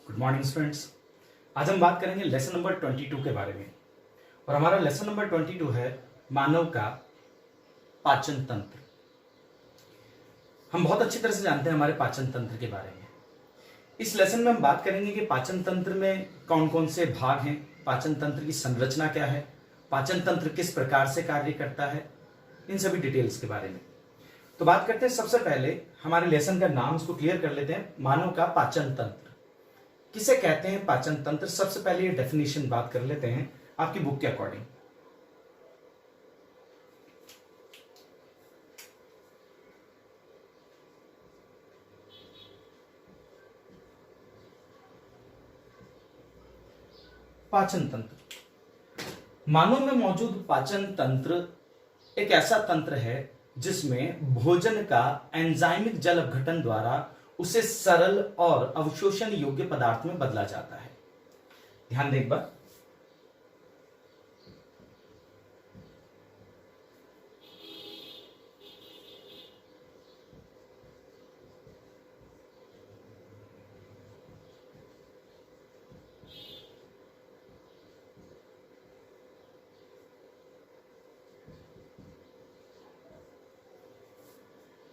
Good morning students. आज हम बात करेंगे लेसन नंबर 22 के बारे में। और हमारा लेसन नंबर 22 है मानव का पाचन तंत्र। हम बहुत अच्छी तरह से जानते हैं हमारे पाचन तंत्र के बारे में। इस लेसन में हम बात करेंगे कि पाचन तंत्र में कौन कौन से भाग हैं, पाचन तंत्र की संरचना क्या है, पाचन तंत्र किस प्रकार से कार्य करता है, इन सभी डिटेल्स के बारे में। तो बात करते हैं, सबसे पहले हमारे लेसन का नाम इसको क्लियर कर लेते हैं। मानव का पाचन तंत्र किसे कहते हैं? पाचन तंत्र। सबसे पहले ये डेफिनेशन बात कर लेते हैं आपकी बुक के अकॉर्डिंग। पाचन तंत्र, मानव में मौजूद पाचन तंत्र एक ऐसा तंत्र है जिसमें भोजन का एंजाइमिक जल अपघटन द्वारा उसे सरल और अवशोषण योग्य पदार्थ में बदला जाता है। ध्यान दें एक बार।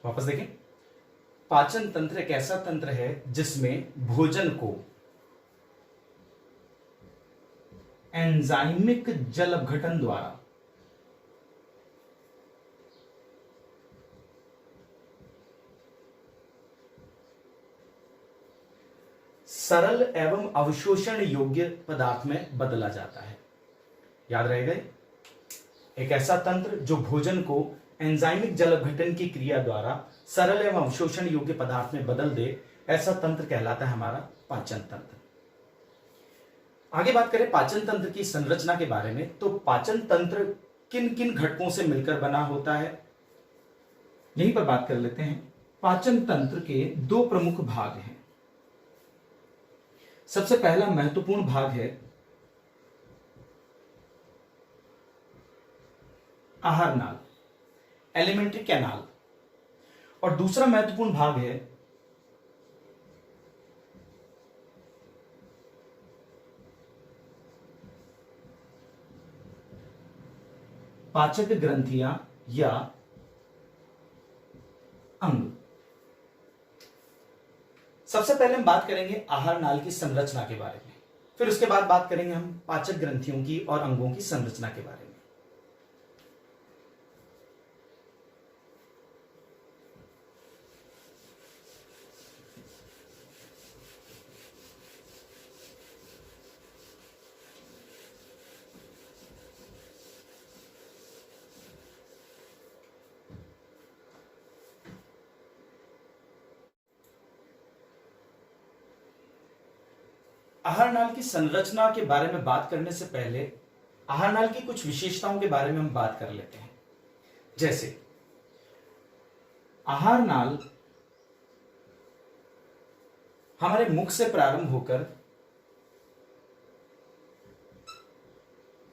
वापस देखें। पाचन तंत्र एक ऐसा तंत्र है जिसमें भोजन को एंजाइमिक जल अपघटन द्वारा सरल एवं अवशोषण योग्य पदार्थ में बदला जाता है। याद रहेगा, एक ऐसा तंत्र जो भोजन को एंजाइमिक जल अपघटन की क्रिया द्वारा सरल एवं अवशोषण योग्य पदार्थ में बदल दे, ऐसा तंत्र कहलाता है हमारा पाचन तंत्र। आगे बात करें पाचन तंत्र की संरचना के बारे में, तो पाचन तंत्र किन किन घटकों से मिलकर बना होता है, यहीं पर बात कर लेते हैं। पाचन तंत्र के दो प्रमुख भाग हैं। सबसे पहला महत्वपूर्ण भाग है आहार नाल, एलिमेंट्री कैनाल, और दूसरा महत्वपूर्ण भाग है पाचक ग्रंथियां या अंग। सबसे पहले हम बात करेंगे आहार नाल की संरचना के बारे में, फिर उसके बाद बात करेंगे हम पाचक ग्रंथियों की और अंगों की संरचना के बारे में। आहार नाल की संरचना के बारे में बात करने से पहले आहार नाल की कुछ विशेषताओं के बारे में हम बात कर लेते हैं। जैसे आहार नाल हमारे मुख से प्रारंभ होकर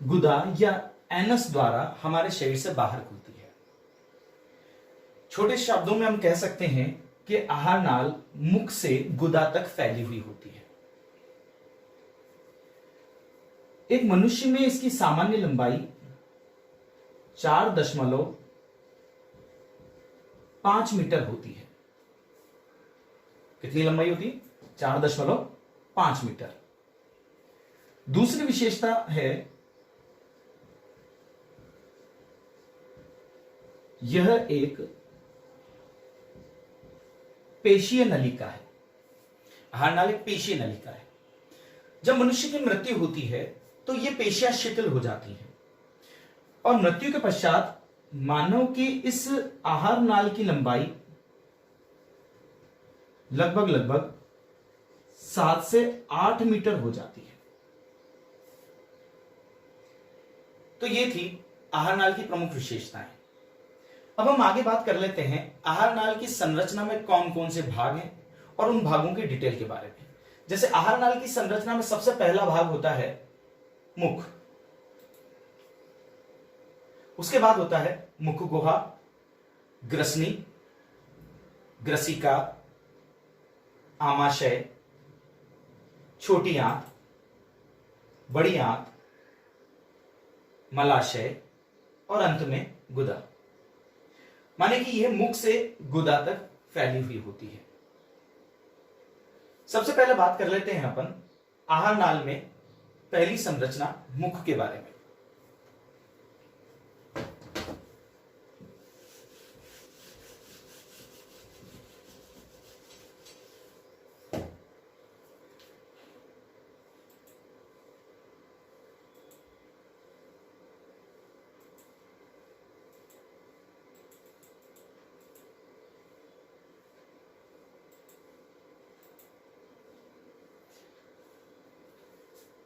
गुदा या एनस द्वारा हमारे शरीर से बाहर खुलती है। छोटे शब्दों में हम कह सकते हैं कि आहार नाल मुख से गुदा तक फैली हुई होती है। एक मनुष्य में इसकी सामान्य लंबाई 4.5 मीटर होती है। कितनी लंबाई होती है? 4.5 मीटर। दूसरी विशेषता है यह एक पेशीय नलिका है। आहार नाल एक पेशीय नलिका है। जब मनुष्य की मृत्यु होती है तो ये पेशियां शिथिल हो जाती हैं और मृत्यु के पश्चात मानव की इस आहार नाल की लंबाई लगभग 7 से 8 मीटर हो जाती है। तो ये थी आहार नाल की प्रमुख विशेषताएं। अब हम आगे बात कर लेते हैं आहार नाल की संरचना में कौन कौन से भाग हैं और उन भागों की डिटेल के बारे में। जैसे आहार नाल की संरचना में सबसे पहला भाग होता है मुख, उसके बाद होता है मुख गुहा, ग्रसनी, ग्रसिका, आमाशय, छोटी आंत, बड़ी आंत, मलाशय और अंत में गुदा। माने कि यह मुख से गुदा तक फैली हुई होती है। सबसे पहले बात कर लेते हैं अपन आहार नाल में पहली संरचना मुख के बारे में।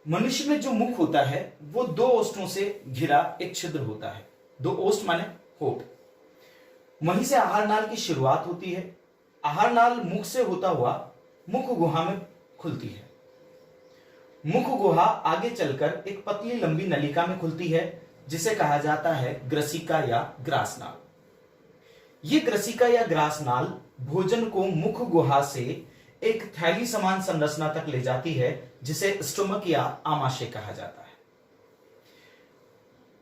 मनुष्य में जो मुख होता है वो दो ओष्ठों से घिरा एक छिद्र होता है। दो ओष्ठ माने होठ। वहीं से आहार नाल की शुरुआत होती है। आहार नाल मुख से होता हुआ मुख गुहा में खुलती है। मुख गुहा आगे चलकर एक पतली लंबी नलिका में खुलती है जिसे कहा जाता है ग्रसिका या ग्रासनाल। ये ग्रसिका या ग्रासनाल भोजन को मुख गुहा से एक थैली समान संरचना तक ले जाती है जिसे स्टोमक या आमाशय कहा जाता है।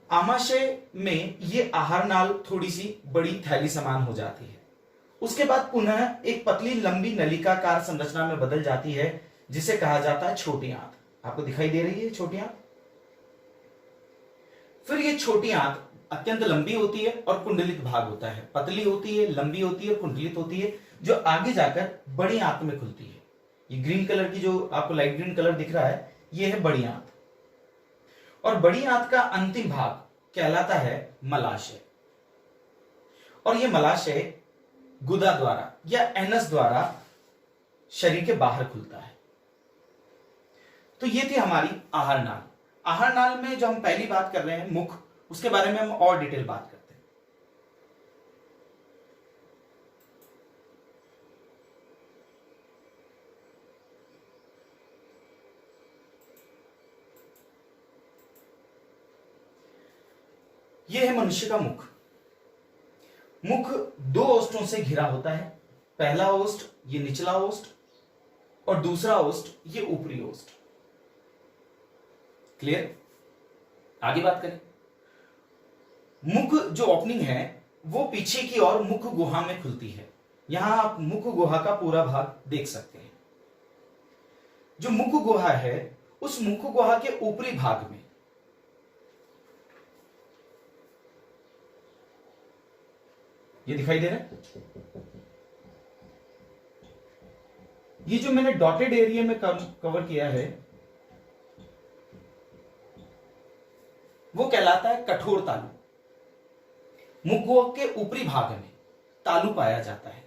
आमाशय में ये आहार नाल थोड़ी सी बड़ी थैली समान हो जाती है। उसके बाद पुनः एक पतली लंबी नलिकाकार संरचना में बदल जाती है जिसे कहा जाता है छोटी आंत। आपको दिखाई दे रही है छोटी आंत। फिर ये छोटी आंत अत्यंत लंबी होती है और कुंडलित भाग होता है। पतली होती है, लंबी होती है, कुंडलित होती है, जो आगे जाकर बड़ी आंत में खुलती है। ये ग्रीन कलर की जो आपको लाइट ग्रीन कलर दिख रहा है, ये है बड़ी आंत। और बड़ी आंत का अंतिम भाग कहलाता है मलाशय। और यह मलाशय गुदा द्वारा या एनस द्वारा शरीर के बाहर खुलता है। तो ये थी हमारी आहार नाल। आहार नाल में जो हम पहली बात कर रहे हैं मुख, उसके बारे में हम और डिटेल बात करते हैं। यह है मनुष्य का मुख। मुख दो ओष्ठों से घिरा होता है। पहला ओष्ठ ये निचला ओष्ठ और दूसरा ओष्ठ ये ऊपरी ओष्ठ। क्लियर? आगे बात करें। मुख जो ओपनिंग है वो पीछे की ओर मुख गुहा में खुलती है। यहां आप मुख गुहा का पूरा भाग देख सकते हैं। जो मुख गुहा है उस मुख गुहा के ऊपरी भाग में ये दिखाई दे रहा है। ये जो मैंने डॉटेड एरिया में कवर किया है वो कहलाता है कठोर तालु। मुख के ऊपरी भाग में तालु पाया जाता है।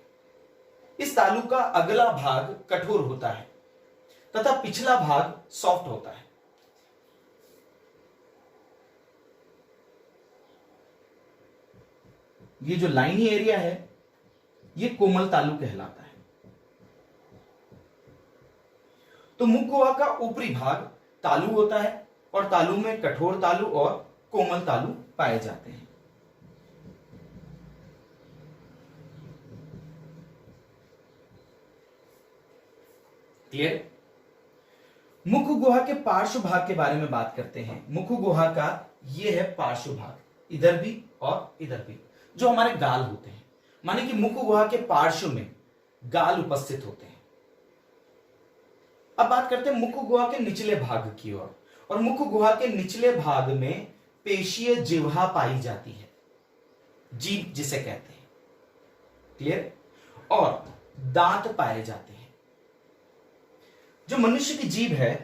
इस तालु का अगला भाग कठोर होता है तथा पिछला भाग सॉफ्ट होता है। ये जो लाइनी एरिया है ये कोमल तालु कहलाता है। तो मुख गुहा का ऊपरी भाग तालु होता है और तालु में कठोर तालु और कोमल तालु पाए जाते हैं। क्लियर? मुख गुहा के पार्श्व भाग के बारे में बात करते हैं। मुख गुहा का यह है पार्श्व भाग, इधर भी और इधर भी, जो हमारे गाल होते हैं। माने कि मुख गुहा के पार्श्व में गाल उपस्थित होते हैं। अब बात करते हैं मुख गुहा के निचले भाग की ओर। और मुख गुहा के निचले भाग में पेशीय जिह्वा पाई जाती है, जीभ जिसे कहते हैं। क्लियर? और दांत पाए जाते हैं। जो मनुष्य की जीभ है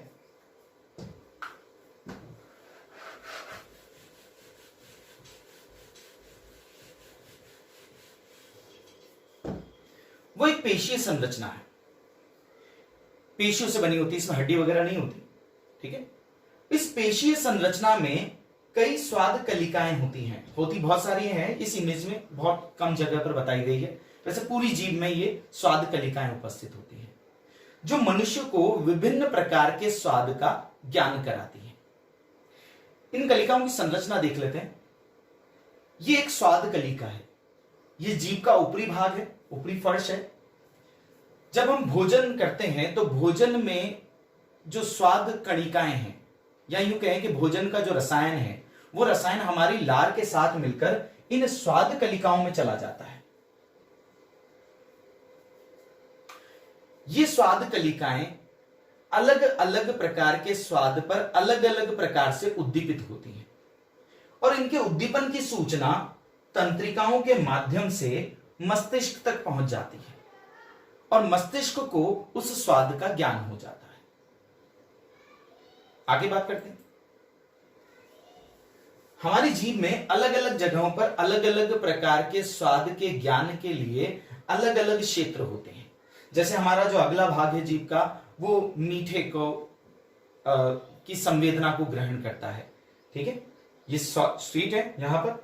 वो एक पेशीय संरचना है। पेशियों से बनी होती है, इसमें हड्डी वगैरह नहीं होती। ठीक है? इस पेशीय संरचना में कई स्वाद कलिकाएं होती हैं। होती बहुत सारी हैं, इस इमेज में बहुत कम जगह पर बताई गई है। वैसे पूरी जीभ में ये स्वाद कलिकाएं उपस्थित होती हैं जो मनुष्य को विभिन्न प्रकार के स्वाद का ज्ञान कराती हैं। इन कलिकाओं की संरचना देख लेते हैं। ये एक स्वाद कलिका है। ये जीभ का ऊपरी भाग है, ऊपरी फर्श है। जब हम भोजन करते हैं तो भोजन में जो स्वाद कणिकाएं हैं, या यूं कहें कि भोजन का जो रसायन है, वो रसायन हमारी लार के साथ मिलकर इन स्वाद कलिकाओं में चला जाता है। ये स्वाद कलिकाएं अलग अलग प्रकार के स्वाद पर अलग अलग प्रकार से उद्दीपित होती हैं और इनके उद्दीपन की सूचना तंत्रिकाओं के माध्यम से मस्तिष्क तक पहुंच जाती है और मस्तिष्क को उस स्वाद का ज्ञान हो जाता है। आगे बात करते हैं। हमारी जीभ में अलग अलग जगहों पर अलग अलग प्रकार के स्वाद के ज्ञान के लिए अलग अलग क्षेत्र होते हैं। जैसे हमारा जो अगला भाग है जीभ का, वो मीठे को की संवेदना को ग्रहण करता है। ठीक है, ये स्वीट है। यहां पर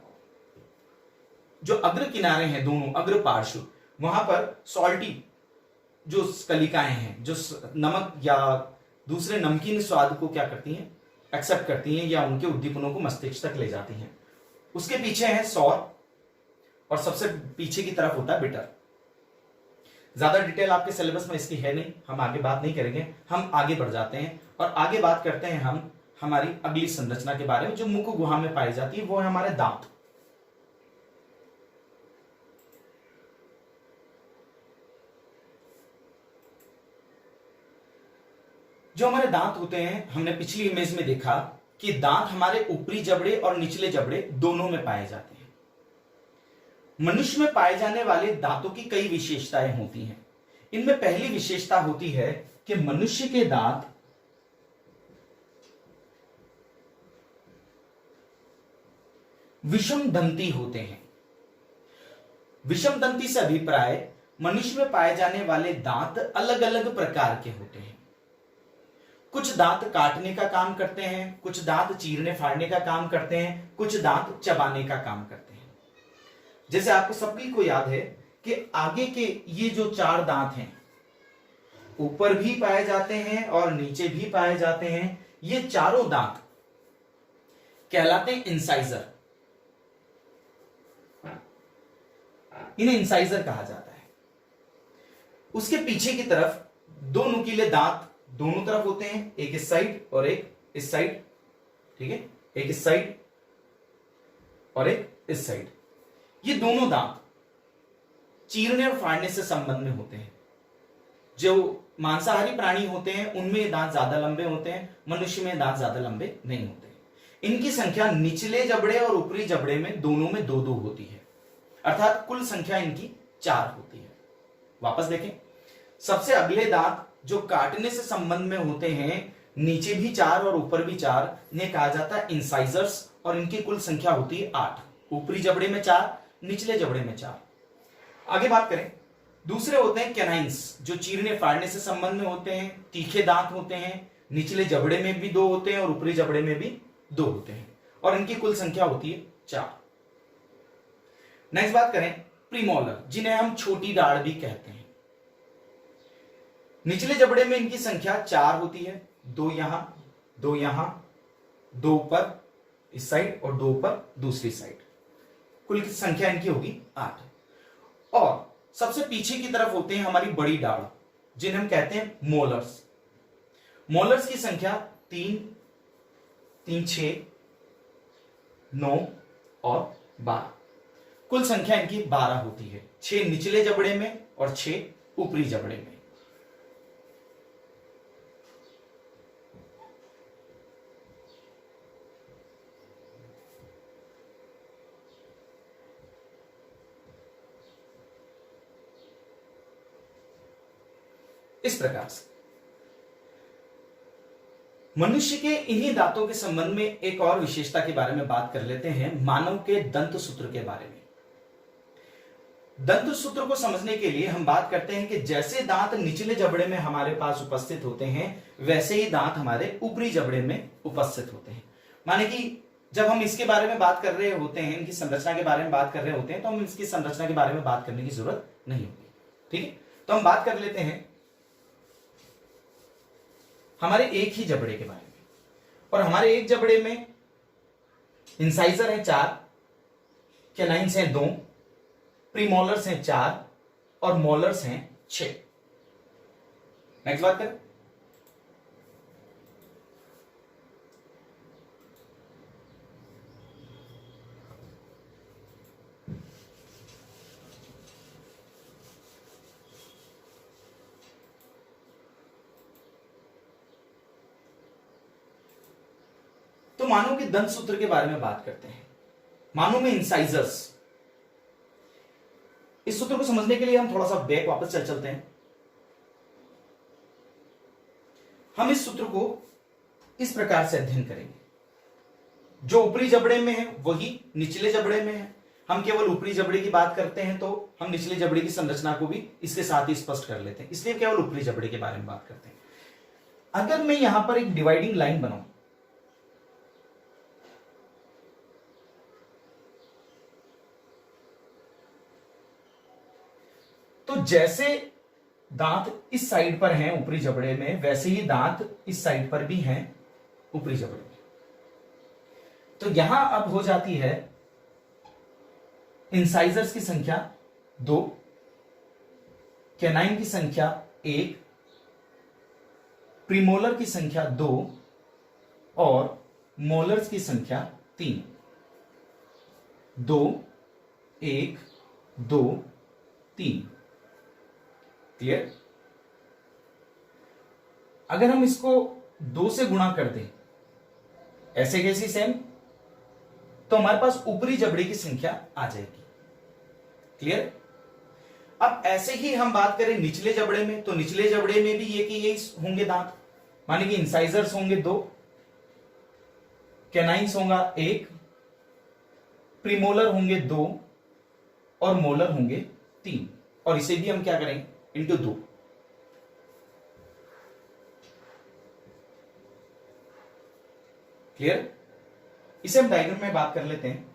जो अग्र किनारे हैं, दोनों अग्र पार्श्व, वहां पर सॉल्टी जो कलिकाएं हैं, जो नमक या दूसरे नमकीन स्वाद को क्या करती हैं, एक्सेप्ट करती हैं या उनके उद्दीपनों को मस्तिष्क तक ले जाती हैं। उसके पीछे है सौर और सबसे पीछे की तरफ होता है बिटर। ज्यादा डिटेल आपके सिलेबस में इसकी है नहीं, हम आगे बात नहीं करेंगे। हम आगे बढ़ जाते हैं और आगे बात करते हैं हम हमारी अगली संरचना के बारे में जो मुख गुहा में पाई जाती है, वो है हमारे दांत। जो हमारे दांत होते हैं, हमने पिछली इमेज में देखा कि दांत हमारे ऊपरी जबड़े और निचले जबड़े दोनों में पाए जाते हैं। मनुष्य में पाए जाने वाले दांतों की कई विशेषताएं होती हैं। इनमें पहली विशेषता होती है कि मनुष्य के दांत विषम दंती होते हैं। विषम दंती से अभिप्राय मनुष्य में पाए जाने वाले दांत अलग अलग प्रकार के होते हैं। कुछ दांत काटने का काम करते हैं, कुछ दांत चीरने फाड़ने का काम करते हैं, कुछ दांत चबाने का काम करते हैं। जैसे आपको सभी को याद है कि आगे के ये जो 4 दांत हैं, ऊपर भी पाए जाते हैं और नीचे भी पाए जाते हैं। ये चारों दांत कहलाते हैं इंसाइजर। इन्हें इंसाइजर कहा जाता है। उसके पीछे की तरफ 2 नुकीले दांत दोनों तरफ होते हैं, एक इस साइड और एक इस साइड। ठीक है, एक इस साइड और एक इस साइड। ये दोनों दांत चीरने और फाड़ने से संबंध में होते हैं। जो मांसाहारी प्राणी होते हैं उनमें ये दांत ज्यादा लंबे होते हैं, मनुष्य में दांत ज्यादा लंबे नहीं होते। इनकी संख्या निचले जबड़े और ऊपरी जबड़े में दोनों में 2-2 होती है, अर्थात कुल संख्या इनकी 4 होती है। वापस देखें, सबसे अगले दांत जो काटने से संबंध में होते हैं, नीचे भी 4 और ऊपर भी 4, इन्हें कहा जाता है इंसाइजर्स और इनकी कुल संख्या होती है 8। ऊपरी जबड़े में 4, निचले जबड़े में 4। आगे बात करें, दूसरे होते हैं कैनाइंस, जो चीरने फाड़ने से संबंध में होते हैं, तीखे दांत होते हैं, निचले जबड़े में भी 2 होते हैं और ऊपरी जबड़े में भी 2 होते हैं और इनकी कुल संख्या होती है 4। नेक्स्ट बात करें प्रीमोलर, जिन्हें हम छोटी दाढ़ भी कहते हैं। निचले जबड़े में इनकी संख्या 4 होती है, 2 यहां, 2 यहां, 2 ऊपर इस साइड और 2 ऊपर दूसरी साइड। कुल की संख्या इनकी होगी 8। और सबसे पीछे की तरफ होते हैं हमारी बड़ी दाढ़, जिन्हें हम कहते हैं मोलर्स। मोलर्स की संख्या 3, 3, 6, 9 और 12। कुल संख्या इनकी 12 होती है, 6 निचले जबड़े में और 6 ऊपरी जबड़े में। इस प्रकार से मनुष्य के इन्हीं दांतों के संबंध में एक और विशेषता के बारे में बात कर लेते हैं, मानव के दंत सूत्र के बारे में। दंत सूत्र को समझने के लिए हम बात करते हैं कि जैसे दांत निचले जबड़े में हमारे पास उपस्थित होते हैं, वैसे ही दांत हमारे ऊपरी जबड़े में उपस्थित होते हैं। माने कि जब हम इसके बारे में बात कर रहे होते हैं, इनकी संरचना के बारे में बात कर रहे होते हैं, तो हम इसकी संरचना के बारे में बात करने की जरूरत नहीं होगी। ठीक है, तो हम बात कर लेते हैं हमारे एक ही जबड़े के बारे में। और हमारे एक जबड़े में इंसाइजर है 4, कैनाइंस हैं 2, प्रीमोलर्स हैं 4 और मोलर्स हैं 6। नेक्स्ट बात करें, मानव के दंत सूत्र के बारे में बात करते हैं। मानव में इंसाइजर्स, इस सूत्र को समझने के लिए हम थोड़ा सा बैक वापस चलते हैं। हम इस सूत्र को इस प्रकार से अध्ययन करेंगे, जो ऊपरी जबड़े में है वही निचले जबड़े में है। हम केवल ऊपरी जबड़े की बात करते हैं तो हम निचले जबड़े की संरचना को भी इसके साथ ही स्पष्ट कर लेते हैं, इसलिए केवल ऊपरी जबड़े के बारे में बात करते हैं। अगर मैं यहां पर एक डिवाइडिंग लाइन बनाऊं, तो जैसे दांत इस साइड पर हैं ऊपरी जबड़े में, वैसे ही दांत इस साइड पर भी हैं ऊपरी जबड़े में। तो यहां अब हो जाती है इंसाइजर्स की संख्या 2, कैनाइन की संख्या 1, प्रीमोलर की संख्या 2 और मोलर्स की संख्या 3। 2 1 2 3। क्लियर? अगर हम इसको 2 से गुणा कर दें ऐसे कैसी सेम, तो हमारे पास ऊपरी जबड़े की संख्या आ जाएगी। क्लियर? अब ऐसे ही हम बात करें निचले जबड़े में, तो निचले जबड़े में भी ये कि ये होंगे दांत, माने कि इंसाइजर्स होंगे 2, कैनाइन्स होगा 1, प्रीमोलर होंगे 2 और मोलर होंगे 3। और इसे भी हम क्या करेंगे, इंटू 2। क्लियर? इसे हम डायग्राम में बात कर लेते हैं।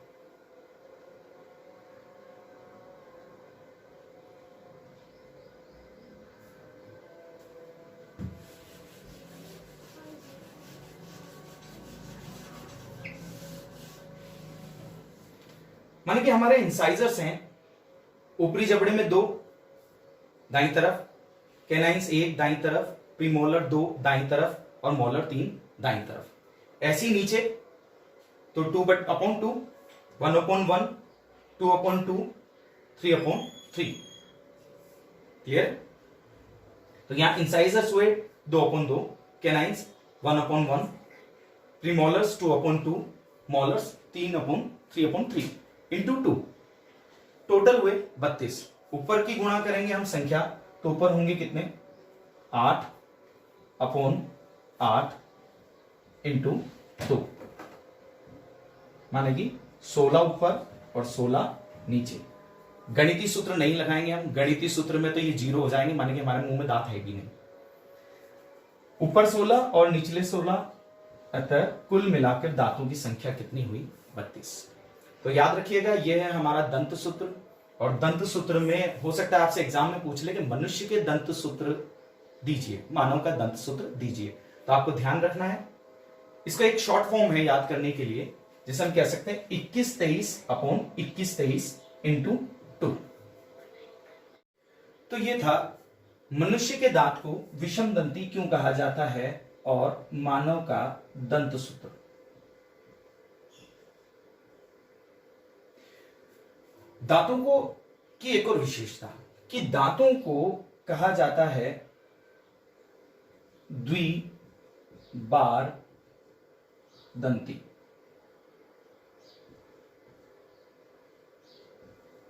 माने कि हमारे इंसाइजर्स हैं ऊपरी जबड़े में 2 दाईं तरफ, कैनाइन्स 1 दाईं तरफ, प्रीमोलर 2 दाईं तरफ और मोलर 3 दाईं तरफ। ऐसे ही नीचे तो 2/2, 1/1, 2/2, 3/3। क्लियर? तो यहां इंसाइजर्स हुए 2/2, canines 1/1, premolars 2/2, molars 3/3 into 2। Total हुए 32। ऊपर की गुणा करेंगे हम संख्या, तो ऊपर होंगे कितने, 8/8 इंटू 2, माने कि 16 ऊपर और 16 नीचे। गणितीय सूत्र नहीं लगाएंगे हम, गणितीय सूत्र में तो ये 0 हो जाएंगे, माने कि हमारे मुंह में दांत है भी नहीं। ऊपर 16 और निचले 16, अतः कुल मिलाकर दांतों की संख्या कितनी हुई, 32। तो याद रखिएगा यह है हमारा दंत सूत्र। और दंत सूत्र में हो सकता है आपसे एग्जाम में पूछ ले कि मनुष्य के दंत सूत्र दीजिए, मानव का दंत सूत्र दीजिए। तो आपको ध्यान रखना है, इसका एक शॉर्ट फॉर्म है याद करने के लिए, जिसे हम कह सकते हैं 21-23/21-23 इंटू 2। तो ये था मनुष्य के दांत को विषम दंती क्यों कहा जाता है और मानव का दंत सूत्र। दांतों को की एक और विशेषता कि दांतों को कहा जाता है द्विबार दंती।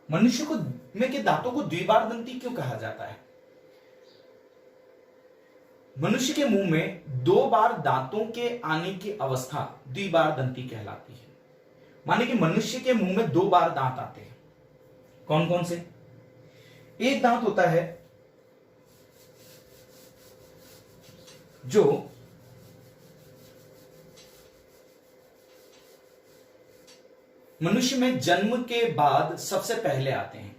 मनुष्य को में के दांतों को द्विबार दंती क्यों कहा जाता है? मनुष्य के मुंह में 2 बार दांतों के आने की अवस्था द्विबार दंती कहलाती है। माने कि मनुष्य के मुंह में 2 बार दांत आते हैं। कौन कौन से? एक दांत होता है जो मनुष्य में जन्म के बाद सबसे पहले आते हैं,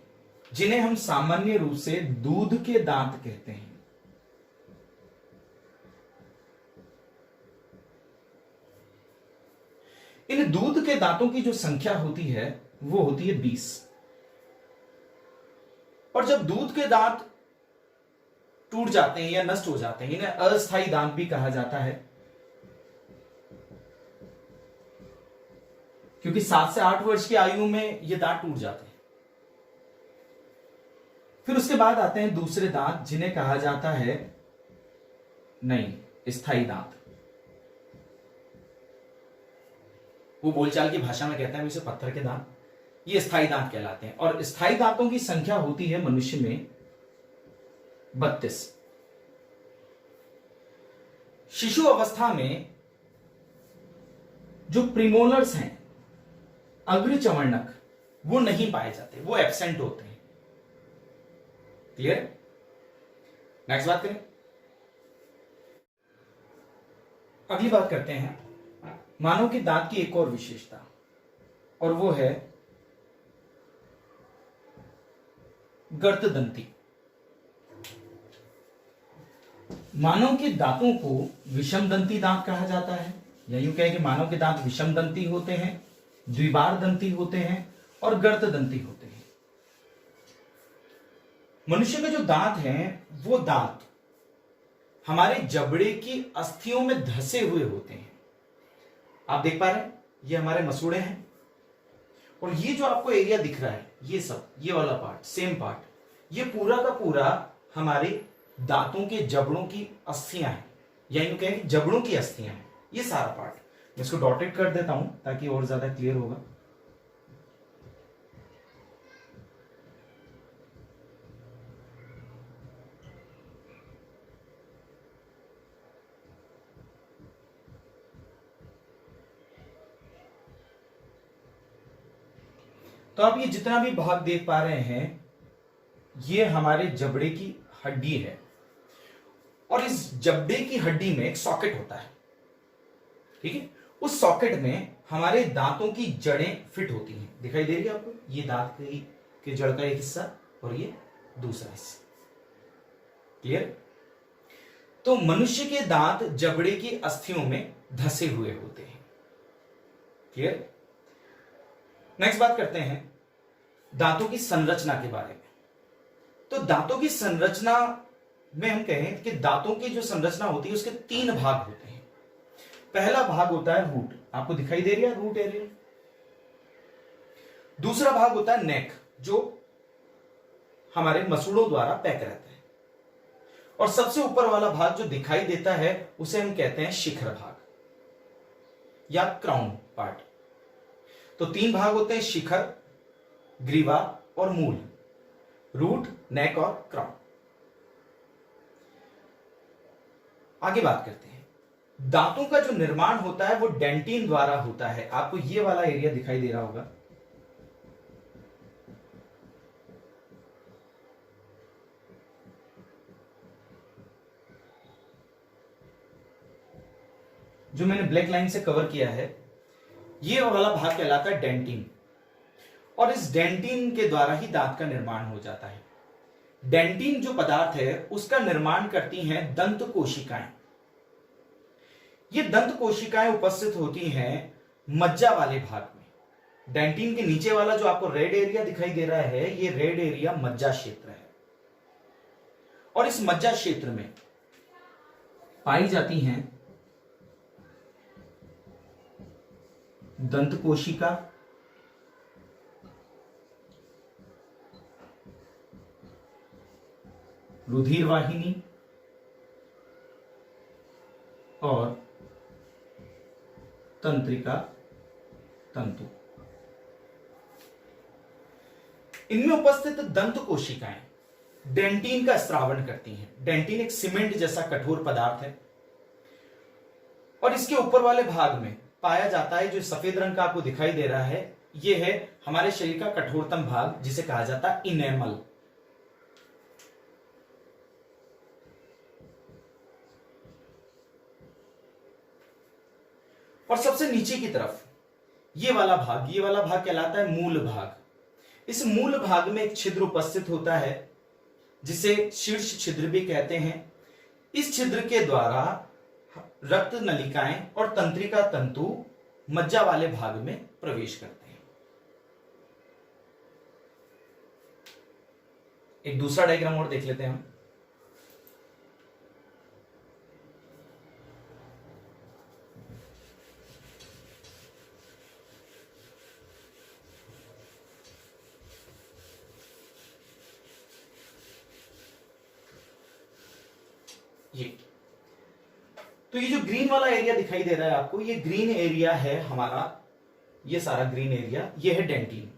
जिन्हें हम सामान्य रूप से दूध के दांत कहते हैं। इन दूध के दांतों की जो संख्या होती है वो होती है 20। और जब दूध के दांत टूट जाते हैं या नष्ट हो जाते हैं, इन्हें अस्थायी दांत भी कहा जाता है, क्योंकि 7 से 8 वर्ष की आयु में ये दांत टूट जाते हैं। फिर उसके बाद आते हैं दूसरे दांत, जिन्हें कहा जाता है नहीं स्थायी दांत। वो बोलचाल की भाषा में कहते हैं इसे पत्थर के दांत, ये स्थायी दांत कहलाते हैं। और स्थायी दांतों की संख्या होती है मनुष्य में 32। शिशु अवस्था में जो प्रीमोलर्स हैं, अग्र चवर्णक, वो नहीं पाए जाते, वो एब्सेंट होते हैं। क्लियर? नेक्स्ट बात करें। अगली बात करते हैं मानव के दांत की एक और विशेषता, और वो है गर्तदंती। मानव के दांतों को विषमदंती दांत कहा जाता है, या यूं कहें कि मानव के दांत विषमदंती होते हैं, द्विबार दंती होते हैं और गर्तदंती होते हैं। मनुष्य के जो दांत हैं वो दांत हमारे जबड़े की अस्थियों में धसे हुए होते हैं। आप देख पा रहे हैं, ये हमारे मसूड़े हैं, और ये जो आपको एरिया दिख रहा है, ये सब, ये वाला पार्ट, सेम पार्ट, ये पूरा का पूरा हमारे दांतों के जबड़ों की अस्थियां हैं, या यूं कहें कि जबड़ों की अस्थियां हैं, ये सारा पार्ट। मैं इसको डॉटेड कर देता हूं ताकि और ज्यादा क्लियर होगा। तो आप ये जितना भी भाग देख पा रहे हैं, ये हमारे जबड़े की हड्डी है, और इस जबड़े की हड्डी में एक सॉकेट होता है, ठीक है। उस सॉकेट में हमारे दांतों की जड़ें फिट होती हैं। दिखाई दे रही है आपको, ये दांत की जड़ का एक हिस्सा और ये दूसरा हिस्सा। क्लियर? तो मनुष्य के दांत जबड़े की अस्थियों में धसे हुए होते हैं। क्लियर? नेक्स्ट बात करते हैं दांतों की संरचना के बारे में। तो दांतों की संरचना में हम कहें कि दांतों की जो संरचना होती है उसके 3 भाग होते हैं। पहला भाग होता है रूट, आपको दिखाई दे रही है रूट एरिया। दूसरा भाग होता है नेक, जो हमारे मसूड़ों द्वारा पैक रहता है, और सबसे ऊपर वाला भाग जो दिखाई देता है उसे हम कहते हैं शिखर भाग या क्राउन पार्ट। तो 3 भाग होते हैं, शिखर, ग्रीवा और मूल, रूट, नेक और क्राउन। आगे बात करते हैं, दांतों का जो निर्माण होता है वो डेंटिन द्वारा होता है। आपको ये वाला एरिया दिखाई दे रहा होगा, जो मैंने ब्लैक लाइन से कवर किया है, ये वाला भाग कहलाता है डेंटिन, और इस डेंटिन के द्वारा ही दांत का निर्माण हो जाता है। डेंटिन जो पदार्थ है उसका निर्माण करती हैं दंत कोशिकाएं। ये दंत कोशिकाएं उपस्थित होती हैं मज्जा वाले भाग में। डेंटिन के नीचे वाला जो आपको रेड एरिया दिखाई दे रहा है, ये रेड एरिया मज्जा क्षेत्र है, और इस मज्जा क्षेत्र में पाई जाती हैं दंत कोशिका, रुधिर वाहिनी और तंत्रिका तंतु। इनमें उपस्थित दंत कोशिकाएं डेंटिन का स्रावण करती हैं। डेंटिन एक सीमेंट जैसा कठोर पदार्थ है, और इसके ऊपर वाले भाग में पाया जाता है जो सफेद रंग का आपको दिखाई दे रहा है, यह है हमारे शरीर का कठोरतम भाग जिसे कहा जाता है इनेमल। और सबसे नीचे की तरफ ये वाला भाग कहलाता है मूल भाग। इस मूल भाग में एक छिद्र उपस्थित होता है जिसे शीर्ष छिद्र भी कहते हैं। इस छिद्र के द्वारा रक्त नलिकाएं और तंत्रिका तंतु मज्जा वाले भाग में प्रवेश करते हैं। एक दूसरा डायग्राम और देख लेते हैं हम। तो ये जो ग्रीन वाला एरिया दिखाई दे रहा है आपको, ये ग्रीन एरिया है हमारा ये सारा ग्रीन एरिया, ये है डेंटिन।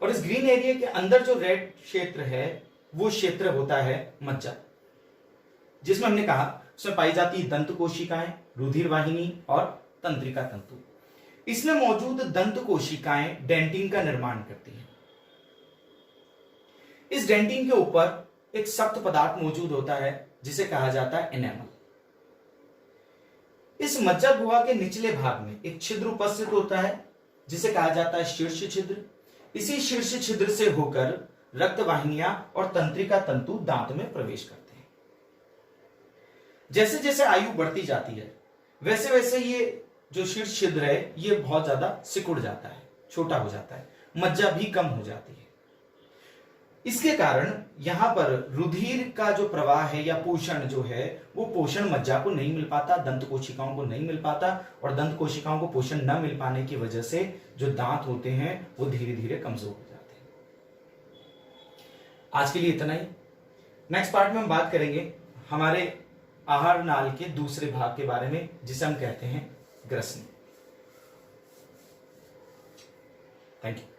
और इस ग्रीन एरिया के अंदर जो रेड क्षेत्र है वो क्षेत्र होता है मज्जा, जिसमें हमने कहा उसमें पाई जाती है दंत कोशिकाएं, रुधिर वाहिनी और तंत्रिका तंतु। इसमें मौजूद दंत कोशिकाएं डेंटिन का निर्माण करती हैं। इस डेंटिन के ऊपर एक सख्त पदार्थ मौजूद होता है जिसे कहा जाता है एनेमल। इस मज्जा गुहा के निचले भाग में एक छिद्र उपस्थित होता है जिसे कहा जाता है शीर्ष छिद्र। इसी शीर्ष छिद्र से होकर रक्त वाहिनियां और तंत्रिका तंतु दांत में प्रवेश करते हैं। जैसे जैसे आयु बढ़ती जाती है वैसे वैसे ये जो शीर्ष छिद्र है ये बहुत ज्यादा सिकुड़ जाता है, छोटा हो जाता है, मज्जा भी कम हो जाती है। इसके कारण यहां पर रुधिर का जो प्रवाह है या पोषण जो है वो पोषण मज्जा को नहीं मिल पाता, दंत कोशिकाओं को नहीं मिल पाता, और दंत कोशिकाओं को पोषण न मिल पाने की वजह से जो दांत होते हैं वो धीरे धीरे कमजोर हो जाते हैं। आज के लिए इतना ही। नेक्स्ट पार्ट में हम बात करेंगे हमारे आहार नाल के दूसरे भाग के बारे में जिसे हम कहते हैं ग्रसनी। Thank you.